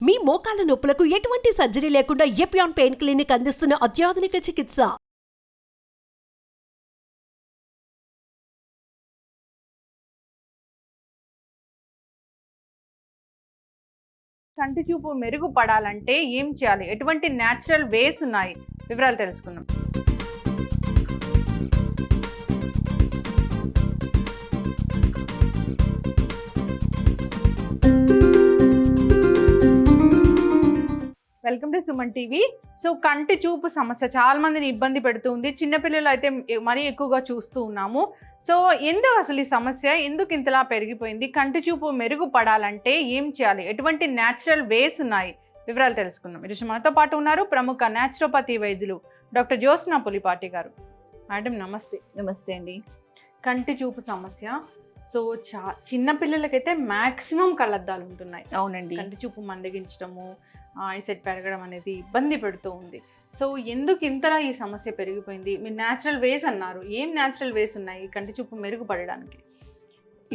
మీ మోకాల నొప్పులకు ఎటువంటి సర్జరీ లేకుండా ఎపియాన్ పెయిన్ క్లినిక్ అందిస్తున్న అత్యాధునిక చికిత్స. కంటి చూపు మెరుగుపడాలంటే ఏం చేయాలి? ఎటువంటి న్యాచురల్ వేస్ ఉన్నాయి? వివరాలు తెలుసుకుందాం. Welcome to Suman TV. So కంటి చూపు సమస్య చాలా మందిని ఇబ్బంది పెడుతుంది. చిన్నపిల్లలు అయితే మరీ ఎక్కువగా చూస్తూ ఉన్నాము. సో ఎందుకు అసలు ఈ సమస్య ఎందుకు ఇంతలా పెరిగిపోయింది? కంటి చూపు మెరుగుపడాలంటే ఏం చేయాలి? ఎటువంటి న్యాచురల్ వేస్ ఉన్నాయి? వివరాలు తెలుసుకుందాం. ఈరోజు మనతో పాటు ఉన్నారు ప్రముఖ న్యాచురోపతి వైద్యులు డాక్టర్ జ్యోత్స్న పులిపాటి గారు. మేడం నమస్తే. నమస్తే అండి. కంటి చూపు సమస్య సో చిన్న పిల్లలకైతే మాక్సిమం కళ్ళద్దాలు ఉంటున్నాయి. అవునండి. కంటి చూపు మందగించడము, ఐసెట్ పెరగడం అనేది ఇబ్బంది పెడుతూ ఉంది. సో ఎందుకు ఇంతలా ఈ సమస్య పెరిగిపోయింది? మీరు న్యాచురల్ వేస్ అన్నారు. ఏం న్యాచురల్ వేస్ ఉన్నాయి కంటి చూపు మెరుగుపడడానికి?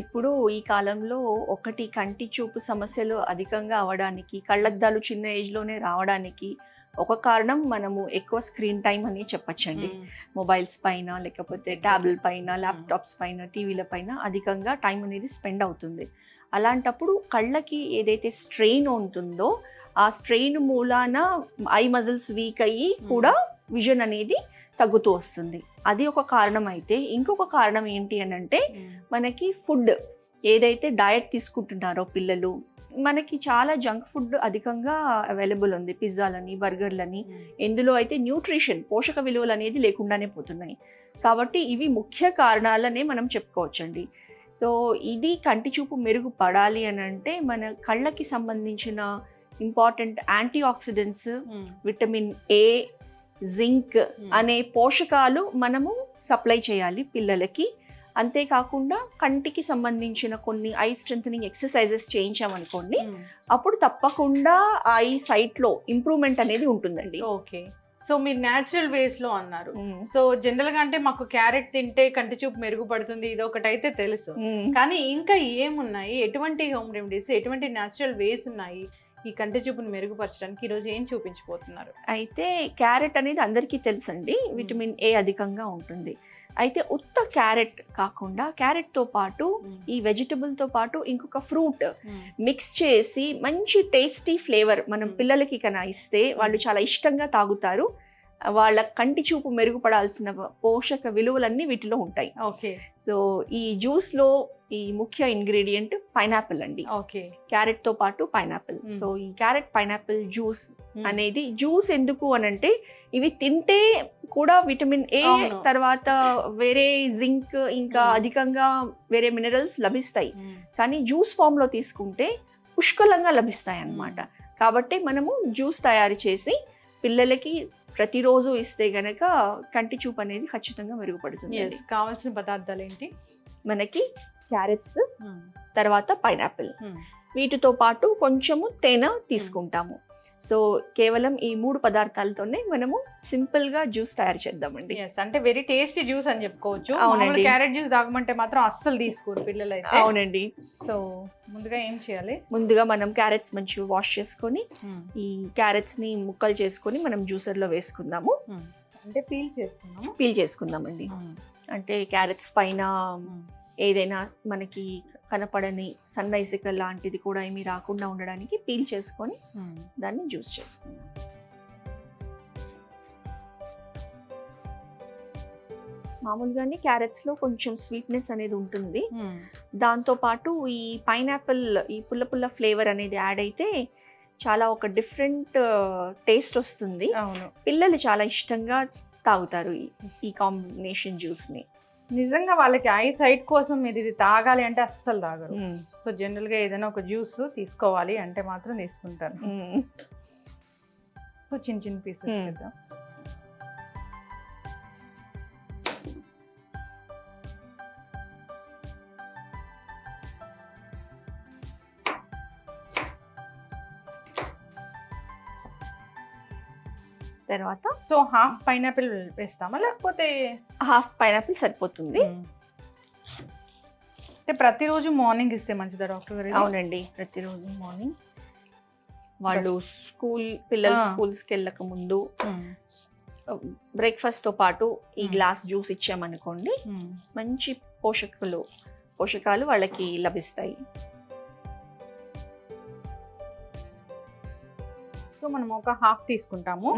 ఇప్పుడు ఈ కాలంలో ఒకటి కంటి చూపు సమస్యలు అధికంగా అవడానికి, కళ్ళద్దాలు చిన్న ఏజ్లోనే రావడానికి ఒక కారణం మనము ఎక్కువ స్క్రీన్ టైం అని చెప్పచ్చండి. మొబైల్స్ పైన, లేకపోతే ట్యాబ్లెట్ పైన, ల్యాప్టాప్స్ పైన, టీవీల పైన అధికంగా టైం అనేది స్పెండ్ అవుతుంది. అలాంటప్పుడు కళ్ళకి ఏదైతే స్ట్రెయిన్ ఉంటుందో ఆ స్ట్రెయిన్ మూలాన ఐ మజిల్స్ వీక్ అయ్యి కూడా విజన్ అనేది తగ్గుతూ వస్తుంది. అది ఒక కారణం. అయితే ఇంకొక కారణం ఏంటి అని అంటే మనకి ఫుడ్ ఏదైతే డయట్ తీసుకుంటున్నారో పిల్లలు, మనకి చాలా జంక్ ఫుడ్ అధికంగా అవైలబుల్ ఉంది. పిజ్జాలని, బర్గర్లని, ఎందులో అయితే న్యూట్రిషన్, పోషక విలువలు అనేది లేకుండానే పోతున్నాయి. కాబట్టి ఇవి ముఖ్య కారణాలనే మనం చెప్పుకోవచ్చండి. సో ఇది కంటి చూపు మెరుగుపడాలి అని అంటే మన కళ్ళకి సంబంధించిన important antioxidants, vitamin A, zinc అనే పోషకాలు మనము సప్లై చేయాలి పిల్లలకి. అంతేకాకుండా కంటికి సంబంధించిన కొన్ని ఐ స్ట్రెంథనింగ్ ఎక్సర్సైజెస్ చేయించామనుకోండి, అప్పుడు తప్పకుండా ఐ సైట్లో ఇంప్రూవ్మెంట్ అనేది ఉంటుందండి. ఓకే. సో మీరు న్యాచురల్ వేస్ లో అన్నారు. సో జనరల్ గా అంటే మాకు క్యారెట్ తింటే కంటి చూపు మెరుగుపడుతుంది, ఇది ఒకటైతే తెలుసు. కానీ ఇంకా ఏమున్నాయి? ఎటువంటి హోమ్ రెమెడీస్, ఎటువంటి న్యాచురల్ వేస్ ఉన్నాయి ఈ కంటి చూపును మెరుగుపరచడానికి? ఈరోజు ఏం చూపించబోతున్నారు? అయితే క్యారెట్ అనేది అందరికీ తెలుసండి, విటమిన్ ఏ అధికంగా ఉంటుంది. అయితే ఉత్త క్యారెట్ కాకుండా క్యారెట్తో పాటు ఈ వెజిటబుల్తో పాటు ఇంకొక ఫ్రూట్ మిక్స్ చేసి మంచి టేస్టీ ఫ్లేవర్ మనం పిల్లలకి కన్నా ఇస్తే వాళ్ళు చాలా ఇష్టంగా తాగుతారు. వాళ్ళ కంటి చూపు మెరుగుపడాల్సిన పోషక విలువలన్నీ వీటిలో ఉంటాయి. ఓకే. సో ఈ జ్యూస్లో ఈ ముఖ్య ఇంగ్రీడియంట్ పైనాపిల్ అండి. ఓకే. క్యారెట్ తో పాటు పైనాపిల్. సో ఈ క్యారెట్ పైనాపిల్ జ్యూస్ అనేది జ్యూస్ ఎందుకు అనంటే ఇవి తింటే కూడా విటమిన్ ఏ, తర్వాత వేరే జింక్, ఇంకా అధికంగా వేరే మినరల్స్ లభిస్తాయి. కానీ జ్యూస్ ఫామ్ లో తీసుకుంటే పుష్కలంగా లభిస్తాయి అన్నమాట. కాబట్టి మనము జ్యూస్ తయారు చేసి పిల్లలకి ప్రతిరోజు ఇస్తే గనక కంటి చూపు అనేది ఖచ్చితంగా మెరుగుపడుతుంది. కావాల్సిన పదార్థాలు ఏంటి? మనకి క్యారెట్స్, తర్వాత పైనాపిల్, వీటితో పాటు కొంచెము తేనె తీసుకుంటాము. సో కేవలం ఈ 3 పదార్థాలతోనే మనము సింపుల్ గా జ్యూస్ తయారు చేద్దామండి. అంటే వెరీ టేస్టీ జ్యూస్ అని చెప్పుకోవచ్చు. అవునండి. క్యారెట్ జ్యూస్ తాగమంటే మాత్రం అస్సలు తీసుకోరు పిల్లలు అయితే. అవునండి. సో ముందుగా ఏం చేయాలి? ముందుగా మనం క్యారెట్స్ మంచిగా వాష్ చేసుకొని ఈ క్యారెట్స్ ని ముక్కలు చేసుకొని మనం జ్యూసర్ లో వేసుకుందాము. అంటే పీల్ చేసుకుందామండి. అంటే క్యారెట్స్ పైన ఏదైనా మనకి కనపడని సన్నైసిక లాంటిది కూడా ఏమీ రాకుండా ఉండడానికి పీల్ చేసుకొని దాన్ని జ్యూస్ చేసుకుందాం. మామూలుగానే క్యారెట్స్లో కొంచెం స్వీట్నెస్ అనేది ఉంటుంది. దాంతోపాటు ఈ పైనాపిల్, ఈ పుల్ల పుల్ల ఫ్లేవర్ అనేది యాడ్ అయితే చాలా ఒక డిఫరెంట్ టేస్ట్ వస్తుంది. పిల్లలు చాలా ఇష్టంగా తాగుతారు ఈ కాంబినేషన్ జ్యూస్ని. నిజంగా వాళ్ళకి ఐ సైట్ కోసం మీరు ఇది తాగాలి అంటే అస్సలు తాగరు. సో జనరల్ గా ఏదైనా ఒక జ్యూస్ తీసుకోవాలి అంటే మాత్రం తీసుకుంటారు. సో చిన్న చిన్న పీసెస్ చేద్దాం. తర్వాత సో హాఫ్ పైనాపిల్ వేస్తామా, లేకపోతే హాఫ్ పైనాపిల్ సరిపోతుంది? అంటే ప్రతిరోజు మార్నింగ్ ఇస్తే మంచిదా డాక్టర్ గారు? అవునండి, ప్రతిరోజు మార్నింగ్ వాళ్ళు పిల్లలు ఆ. స్కూల్స్కి వెళ్ళక ముందు బ్రేక్ఫాస్ట్ తో పాటు ఈ గ్లాస్ జ్యూస్ ఇచ్చామనుకోండి మంచి పోషకాలు వాళ్ళకి లభిస్తాయి. సో మనం ఒక హాఫ్ తీసుకుంటాము.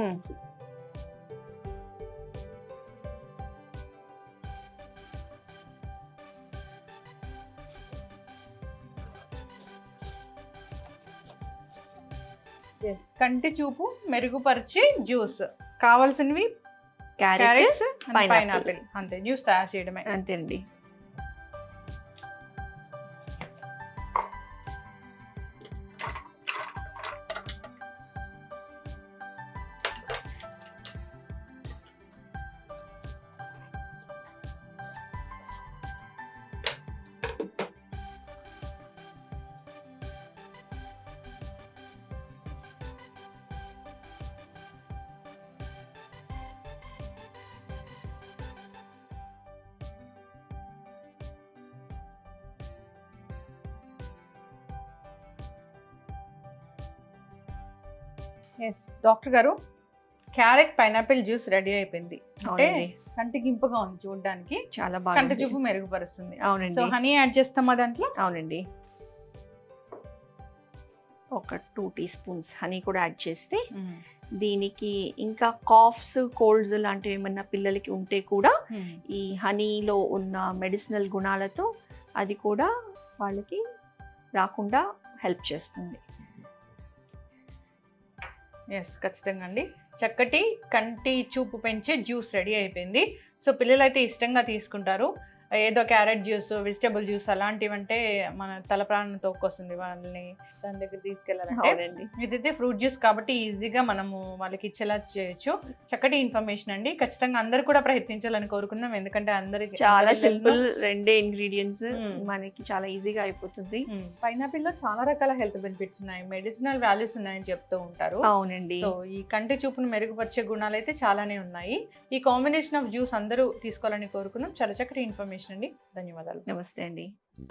కంటి చూపు మెరుగుపరిచే జ్యూస్. కావాల్సినవి క్యారెట్, క్యారెట్స్, pineapple. పైనాపిల్, అంతే. జ్యూస్ తయారు చేయడమే. అంతే అండి. డాక్టర్ గారు, క్యారెట్ పైనాపిల్ జ్యూస్ రెడీ అయిపోయింది. అంటే అవునండి. కంటికి ఇంపుగా ఉంది చూడడానికి, చాలా కంటి బాగా చూపు మెరుగుపరుస్తుంది. సో అవునండి. హనీ యాడ్ చేస్తామా దాంట్లో? అవునండి. ఒక 2 టీ స్పూన్స్ హనీ కూడా యాడ్ చేస్తే దీనికి ఇంకా కాఫ్స్, కోల్డ్స్ లాంటివి ఏమన్నా పిల్లలకి ఉంటే కూడా ఈ హనీలో ఉన్న మెడిసినల్ గుణాలతో అది కూడా వాళ్ళకి రాకుండా హెల్ప్ చేస్తుంది. ఎస్, ఖచ్చితంగా అండి. చక్కటి కంటి చూపు పెంచే జ్యూస్ రెడీ అయిపోయింది. సో పిల్లలు అయితే ఇష్టంగా తీసుకుంటారు. ఏదో క్యారెట్ జ్యూస్, వెజిటబుల్ జ్యూస్ అలాంటివి అంటే మన తల ప్రాణం తోక్కొస్తుంది వాళ్ళని దాని దగ్గర తీసుకెళ్లాలంటే. అవునండి. ఇదైతే ఫ్రూట్ జ్యూస్ కాబట్టి ఈజీగా మనము వాళ్ళకి ఇచ్చేలా చేయొచ్చు. చక్కటి ఇన్ఫర్మేషన్ అండి. ఖచ్చితంగా అందరు కూడా ప్రయత్నించాలని కోరుకుందాం. ఎందుకంటే అందరికి చాలా సింపుల్, 2 ఇంగ్రీడియంట్స్ మ్మ్. మనకి చాలా ఈజీగా అయిపోతుంది. పైనాపిల్ లో చాలా రకాల హెల్త్ బెనిఫిట్స్ ఉన్నాయి, మెడిసినల్ వాల్యూస్ ఉన్నాయని చెప్తూ ఉంటారు. అవునండి. సో ఈ కంటి చూపును మెరుగుపరిచే గుణాలు అయితే చాలానే ఉన్నాయి. ఈ కాంబినేషన్ ఆఫ్ జ్యూస్ అందరూ తీసుకోవాలని కోరుకుందాం. చాలా చక్కటి ఇన్ఫర్మేషన్ అండి. ధన్యవాదాలు. నమస్తే అండి.